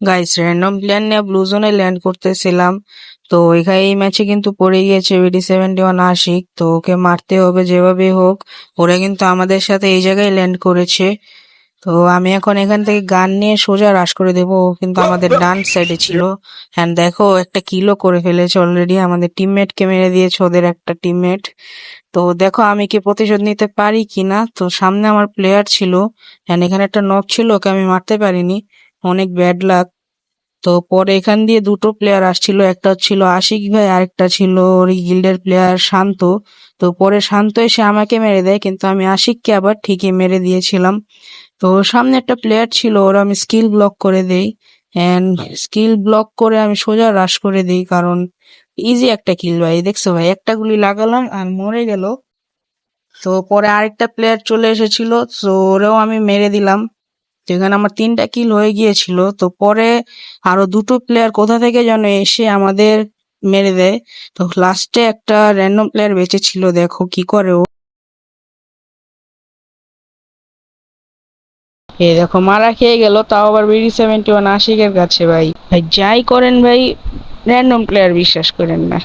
Guys, random player নিয়ে blue জোনে land করতেছিলাম। তো এখানে এই ম্যাচে কিন্তু পড়ে গিয়েছে VD71 আশিক। তো ওকে মারতে হবে যেভাবে হোক। ওরা কিন্তু আমাদের সাথে এই জায়গায় ল্যান্ড করেছে। তো আমি এখন এখান থেকে গান নিয়ে সোজা রাশ করে দেবো। ও কিন্তু আমাদের ডান সাইডে ছিল। হ্যাঁ, দেখো একটা কিলও করে ফেলেছে অলরেডি। আমাদের টিমমেটকে মেরে দিয়েছে ওদের একটা টিমমেট। তো দেখো আমি কি প্রতিশোধ নিতে পারি কিনা। তো সামনে আমার প্লেয়ার ছিল। হ্যাঁ, এখানে একটা নক ছিল, ওকে আমি মারতে পারিনি। অনেক ব্যাড লাক। তো পরে এখান দিয়ে দুটো প্লেয়ার আসছিল, একটা ছিল আশিক ভাই, আরেকটা ছিল ওর গিল্ডের প্লেয়ার শান্ত। তো পরে শান্ত এসে আমাকে মেরে দেয়, কিন্তু আমি আশিককে আবার ঠিকই মেরে দিয়েছিলাম। তো সামনে একটা প্লেয়ার ছিল, ওর আমি স্কিল ব্লক করে দেই। এন্ড স্কিল ব্লক করে আমি সোজা রাশ করে দিই, কারণ ইজি একটা কিল ভাই। দেখছো ভাই, একটা গুলি লাগালাম আর মরে গেল। তো পরে আরেকটা প্লেয়ার চলে এসেছিল, তো ওরেও আমি মেরে দিলাম। যেখানে আমার 3টা কিল হয়ে গিয়েছিল। তো পরে আরো দুটো প্লেয়ার কোথা থেকে যেন এসে আমাদের মেরে দেয়। তো লাস্টে একটা র্যান্ডম প্লেয়ার বেঁচে ছিল, দেখো কি করে ও। এই দেখো মারা খেয়ে গেল, তাও আবার VD71 আশিকের কাছে। ভাই ভাই যাই করেন ভাই, র্যান্ডম প্লেয়ার বিশ্বাস করেন না।